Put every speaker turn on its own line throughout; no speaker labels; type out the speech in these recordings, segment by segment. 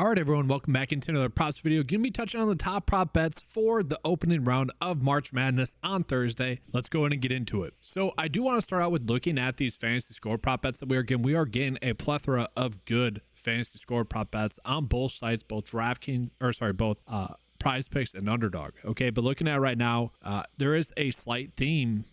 All right, everyone, welcome back into another props video. Gonna be touching on the top prop bets for the opening round of March Madness on Thursday. Let's go in and get into it. So I do want to start out with looking at these fantasy score prop bets that we are getting. We are getting a plethora of good fantasy score prop bets on both sites, both DraftKings, or sorry, both PrizePicks and Underdog. Okay, but looking at it right now, there is a slight theme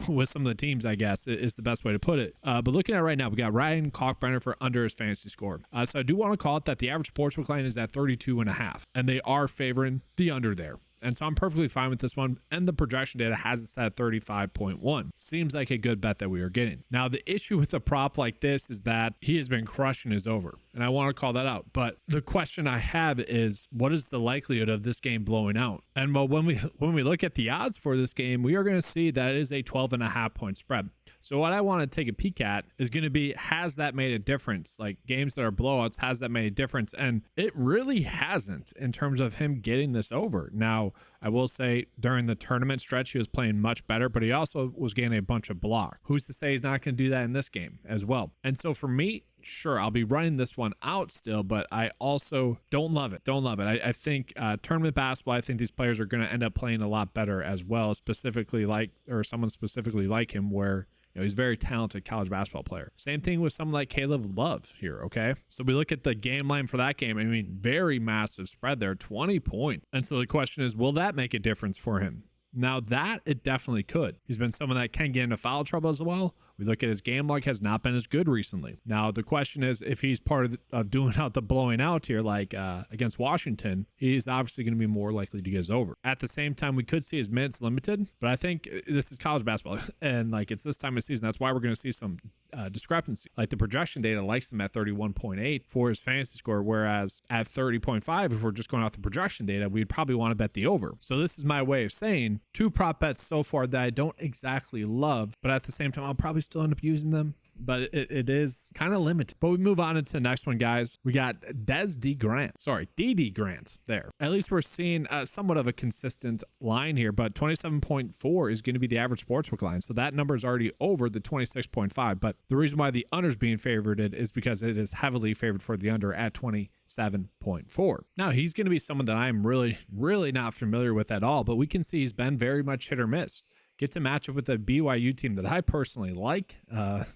with some of the teams, I guess, is the best way to put it. But looking at it right now, we got Ryan Kalkbrenner for under his fantasy score. So I do want to call it that the average sportsbook line is at 32.5, and they are favoring the under there. And so I'm perfectly fine with this one. And the projection data has it set at 35.1. Seems like a good bet that we are getting. Now, the issue with a prop like this is that he has been crushing his over. And I want to call that out. But the question I have is, what is the likelihood of this game blowing out? And well, when we look at the odds for this game, we are going to see that it is a 12.5 point spread. So what I want to take a peek at is going to be, has that made a difference? Like games that are blowouts, has that made a difference? And it really hasn't in terms of him getting this over. Now, I will say during the tournament stretch, he was playing much better, but he also was getting a bunch of blocks. Who's to say he's not going to do that in this game as well? And so for me, sure, I'll be running this one out still, but I also don't love it. I think tournament basketball, I think these players are going to end up playing a lot better as well, specifically someone specifically like him where he's a very talented college basketball player. Same thing with someone like Caleb Love here, okay? So we look at the game line for that game. I mean, very massive spread there, 20 points. And so the question is, will that make a difference for him? Now that it definitely could. He's been someone that can get into foul trouble as well. We look at his game log, has not been as good recently. Now the question is, if he's part of doing out the blowing out here, like against Washington, he's obviously going to be more likely to get his over. At the same time, we could see his minutes limited, but I think this is college basketball and like it's this time of season. That's why we're going to see some discrepancy. Like the projection data likes him at 31.8 for his fantasy score, whereas at 30.5, if we're just going off the projection data, we'd probably want to bet the over. So this is my way of saying two prop bets so far that I don't exactly love, but at the same time, I'll probably still end up using them. But it is kind of limited. But we move on into the next one, guys. We got DD Grant there. At least we're seeing somewhat of a consistent line here, but 27.4 is going to be the average sportsbook line. So that number is already over the 26.5. But the reason why the under is being favored is because it is heavily favored for the under at 27.4. Now, he's going to be someone that I'm really, really not familiar with at all, but we can see he's been very much hit or miss. Get to match up with a BYU team that I personally like.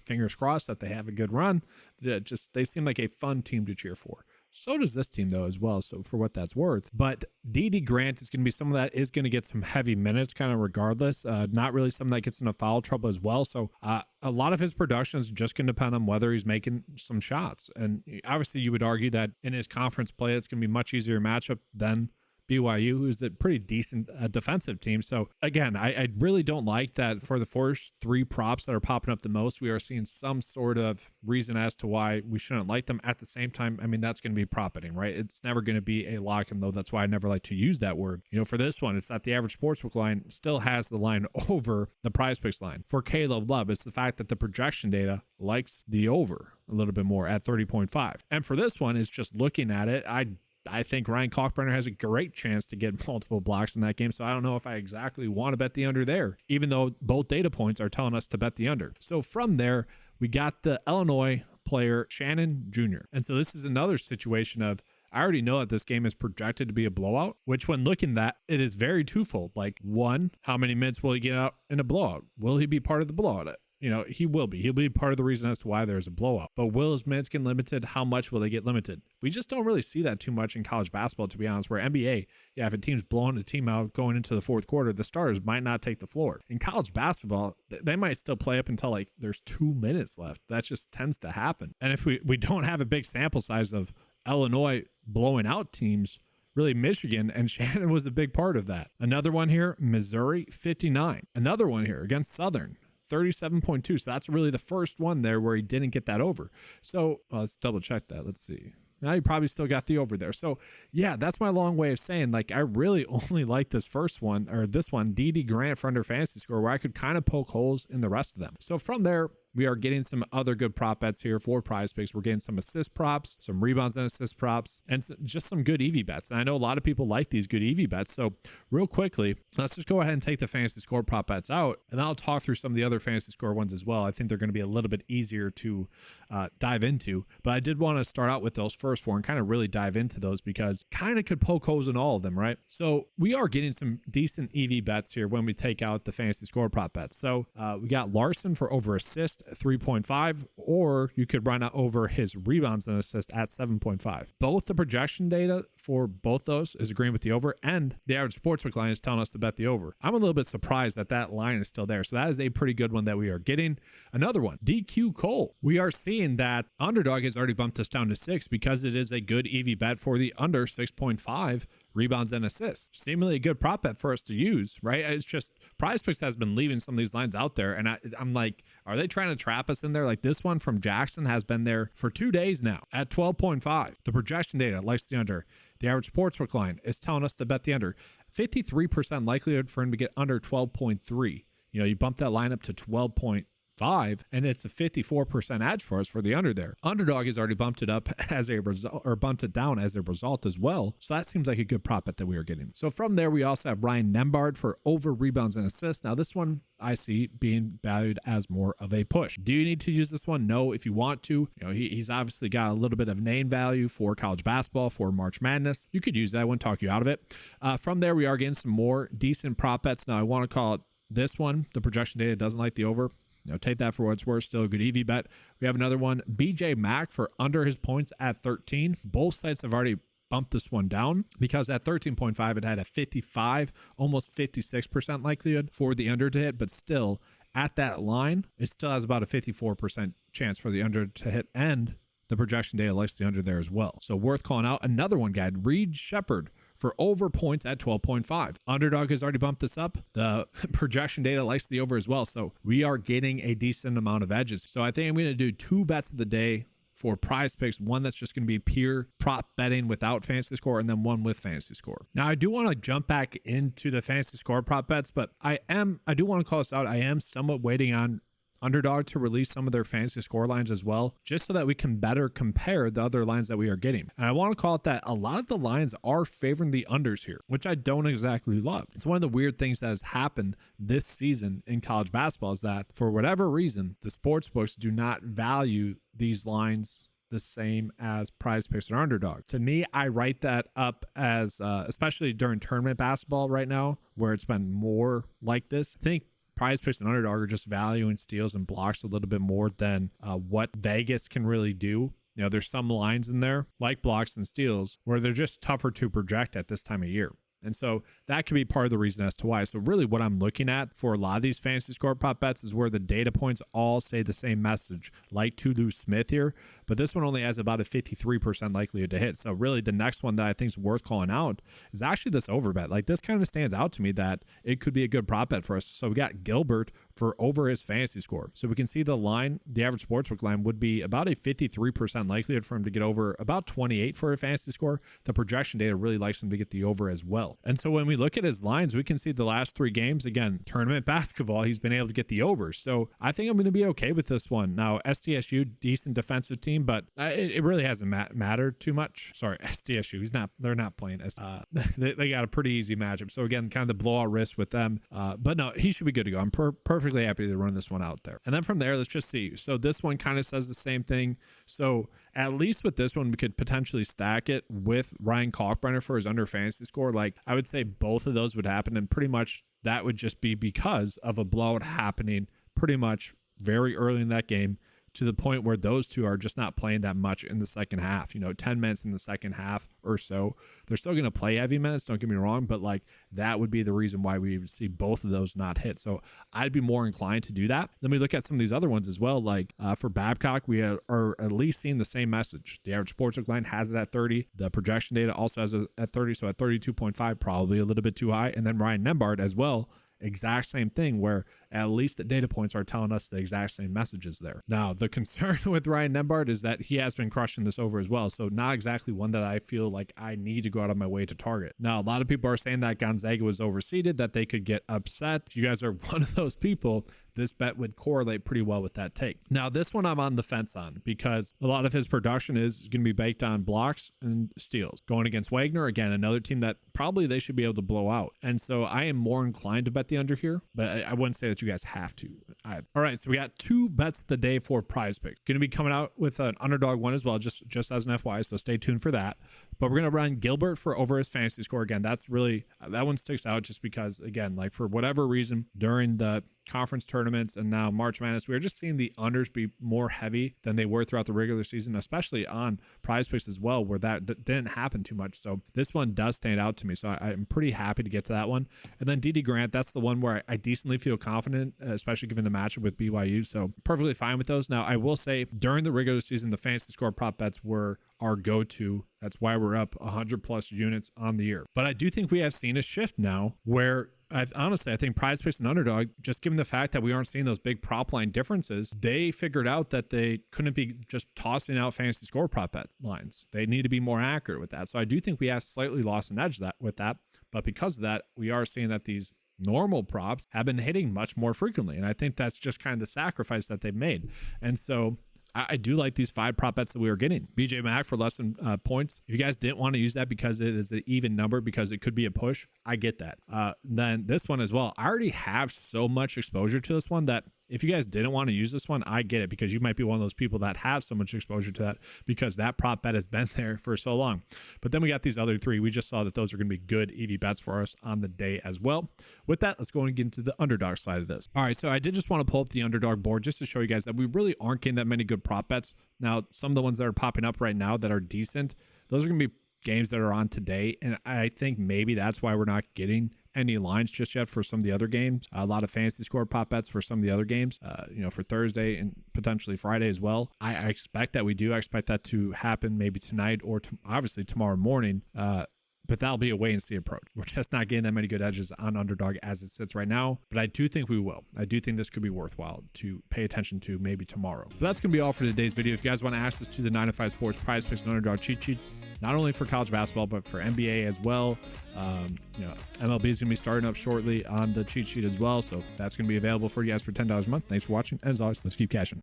Fingers crossed that they have a good run. They seem like a fun team to cheer for. So does this team, though, as well, so for what that's worth. But DD Grant is going to be someone that is going to get some heavy minutes kind of regardless. Not really someone that gets into foul trouble as well. So a lot of his production is just going to depend on whether he's making some shots. And obviously, you would argue that in his conference play, it's going to be much easier matchup than BYU, who's a pretty decent defensive team. So again, I really don't like that for the first three props that are popping up the most, we are seeing some sort of reason as to why we shouldn't like them. At the same time, I mean, that's going to be prop betting, right? It's never going to be a lock and load. That's why I never like to use that word. For this one, it's that the average sportsbook line still has the line over the PrizePicks line. For Caleb Love, it's the fact that the projection data likes the over a little bit more at 30.5. And for this one, it's just looking at it, I think Ryan Kalkbrenner has a great chance to get multiple blocks in that game. So I don't know if I exactly want to bet the under there, even though both data points are telling us to bet the under. So from there, we got the Illinois player Shannon Jr. And so this is another situation of, I already know that this game is projected to be a blowout, which when looking at it is very twofold. Like one, how many minutes will he get out in a blowout? Will he be part of the blowout? He will be. He'll be part of the reason as to why there's a blowout. But will his minutes get limited? How much will they get limited? We just don't really see that too much in college basketball, to be honest, where NBA, if a team's blowing a team out going into the fourth quarter, the starters might not take the floor. In college basketball, they might still play up until like there's 2 minutes left. That just tends to happen. And if we don't have a big sample size of Illinois blowing out teams, really Michigan, and Shannon was a big part of that. Another one here, Missouri, 59. Another one here against Southern, 37.2. So that's really the first one there where he didn't get that over. So let's double check that. Let's see. Now you probably still got the over there. So yeah, that's my long way of saying, like, I really only like this first one, or this one, DD Grant for under fantasy score, where I could kind of poke holes in the rest of them. So from there, we are getting some other good prop bets here for PrizePicks. We're getting some assist props, some rebounds and assist props, and just some good EV bets. And I know a lot of people like these good EV bets. So real quickly, let's just go ahead and take the fantasy score prop bets out, and I'll talk through some of the other fantasy score ones as well. I think they're going to be a little bit easier to dive into, but I did want to start out with those first four and kind of really dive into those because kind of could poke holes in all of them, right? So we are getting some decent EV bets here when we take out the fantasy score prop bets. So we got Larson for over assist 3.5, or you could run out over his rebounds and assist at 7.5. Both the projection data for both those is agreeing with the over, and the average sportsbook line is telling us to bet the over. I'm a little bit surprised that that line is still there. So that is a pretty good one that we are getting. Another one, DQ Cole. We are seeing that Underdog has already bumped us down to 6 because it is a good EV bet for the under 6.5 rebounds and assists. Seemingly a good prop bet for us to use, right? It's just PrizePicks has been leaving some of these lines out there, and I'm like, are they trying to trap us in there? Like this one from Jackson has been there for 2 days now at 12.5. The projection data likes the under. The average sportsbook line is telling us to bet the under. 53% likelihood for him to get under 12.3. You know, you bump that line up to 12.5, and it's a 54% edge for us for the under there. Underdog has already bumped it up as a result, or bumped it down as a result as well. So that seems like a good prop bet that we are getting. So from there, we also have Ryan Nembhard for over rebounds and assists. Now this one I see being valued as more of a push. Do you need to use this one? No. If you want to, you know, he's obviously got a little bit of name value for college basketball, for March Madness. You could use that. I wouldn't talk you out of it. From there, we are getting some more decent prop bets. Now I want to call it this one. The projection data doesn't like the over. You know, take that for what it's worth. Still a good EV bet. We have another one, BJ Mack for under his points at 13. Both sites have already bumped this one down because at 13.5 it had a 55, almost 56% likelihood for the under to hit, but still at that line, it still has about a 54% chance for the under to hit, and the projection data likes the under there as well. So worth calling out. Another one, guy, Reed Shepard for over points at 12.5. Underdog has already bumped this up. The projection data likes the over as well. So we are getting a decent amount of edges. So I think I'm going to do 2 bets of the day for PrizePicks. One that's just going to be pure prop betting without fantasy score, and then one with fantasy score. Now I do want to jump back into the fantasy score prop bets, but I do want to call this out. I am somewhat waiting on Underdog to release some of their fantasy score lines as well, just so that we can better compare the other lines that we are getting. And I want to call it that a lot of the lines are favoring the unders here, which I don't exactly love. It's one of the weird things that has happened this season in college basketball is that for whatever reason, the sports books do not value these lines the same as PrizePicks or Underdog. To me, I write that up as, especially during tournament basketball right now, where it's been more like this. I think PrizePicks and Underdog are just valuing steals and blocks a little bit more than what Vegas can really do. You know, there's some lines in there, like blocks and steals, where they're just tougher to project at this time of year. And so that could be part of the reason as to why. So really what I'm looking at for a lot of these fantasy score prop bets is where the data points all say the same message, like Tulu Smith here, but this one only has about a 53% likelihood to hit. So really the next one that I think is worth calling out is actually this over bet. Like this kind of stands out to me that it could be a good prop bet for us. So we got Gilbert for over his fantasy score. So we can see the line, the average sportsbook line would be about a 53% likelihood for him to get over, about 28 for a fantasy score. The projection data really likes him to get the over as well. And so when we look at his lines, we can see the last 3 games, again, tournament basketball, he's been able to get the overs. So I think I'm going to be okay with this one. Now, SDSU, decent defensive team, but it really hasn't mattered too much. Sorry, SDSU, they're not playing. They got a pretty easy matchup. So again, kind of the blowout risk with them. But no, he should be good to go. I'm perfectly happy to run this one out there. And then from there, let's just see. So this one kind of says the same thing. So at least with this one, we could potentially stack it with Ryan Kalkbrenner for his under fantasy score. Like I would say both of those would happen, and pretty much that would just be because of a blowout happening pretty much very early in that game, to the point where those two are just not playing that much in the second half. You know, 10 minutes in the second half or so. They're still going to play heavy minutes, don't get me wrong, but like that would be the reason why we would see both of those not hit. So I'd be more inclined to do that. Then we look at some of these other ones as well. Like for Babcock, we are at least seeing the same message. The average sportsbook line has it at 30. The projection data also has it at 30. So at 32.5, probably a little bit too high. And then Ryan Nembhard as well, exact same thing, where at least the data points are telling us the exact same messages there. Now, the concern with Ryan Nembhard is that he has been crushing this over as well. So not exactly one that I feel like I need to go out of my way to target. Now, a lot of people are saying that Gonzaga was overseeded, that they could get upset. If you guys are one of those people, this bet would correlate pretty well with that take. Now, this one I'm on the fence on because a lot of his production is going to be baked on blocks and steals. Going against Wagner, again, another team that probably they should be able to blow out. And so I am more inclined to bet the under here, but I wouldn't say that you guys have to. All right, so we got 2 bets of the day for PrizePicks. Going to be coming out with an underdog one as well, just as an FYI, so stay tuned for that. But we're going to run Gilbert for over his fantasy score. Again, that's really, that one sticks out just because, again, like for whatever reason, during the conference tournaments and now March Madness, we are just seeing the unders be more heavy than they were throughout the regular season, especially on PrizePicks as well, where that didn't happen too much. So this one does stand out to me. So I'm pretty happy to get to that one. And then DD Grant, that's the one where I decently feel confident, especially given the matchup with BYU. So perfectly fine with those. Now, I will say during the regular season, the fantasy score prop bets were our go-to. That's why we're up 100 plus units on the year. But I do think we have seen a shift now where honestly, I think PrizePicks and Underdog, just given the fact that we aren't seeing those big prop line differences, they figured out that they couldn't be just tossing out fantasy score prop bet lines. They need to be more accurate with that. So I do think we have slightly lost an edge with that. But because of that, we are seeing that these normal props have been hitting much more frequently. And I think that's just kind of the sacrifice that they've made. And so I do like these 5 prop bets that we were getting. BJ Mack for less than points. If you guys didn't want to use that because it is an even number, because it could be a push, I get that. Then this one as well. I already have so much exposure to this one that if you guys didn't want to use this one, I get it, because you might be one of those people that have so much exposure to that because that prop bet has been there for so long. But then we got these other 3. We just saw that those are going to be good EV bets for us on the day as well. With that, let's go and get into the underdog side of this. All right, so I did just want to pull up the underdog board just to show you guys that we really aren't getting that many good prop bets. Now, some of the ones that are popping up right now that are decent, those are going to be games that are on today. And I think maybe that's why we're not getting any lines just yet for some of the other games. A lot of fantasy score prop bets for some of the other games, for Thursday and potentially Friday as well. I expect that I expect that to happen maybe tonight or obviously tomorrow morning. But that'll be a wait and see approach. We're just not getting that many good edges on underdog as it sits right now, but I do think we will. I do think this could be worthwhile to pay attention to maybe tomorrow. But that's going to be all for today's video. If you guys want to access to the 9 to 5 Sports PrizePicks and Underdog cheat sheets, not only for college basketball, but for NBA as well. MLB is going to be starting up shortly on the cheat sheet as well. So that's going to be available for you guys for $10 a month. Thanks for watching. And as always, let's keep cashing.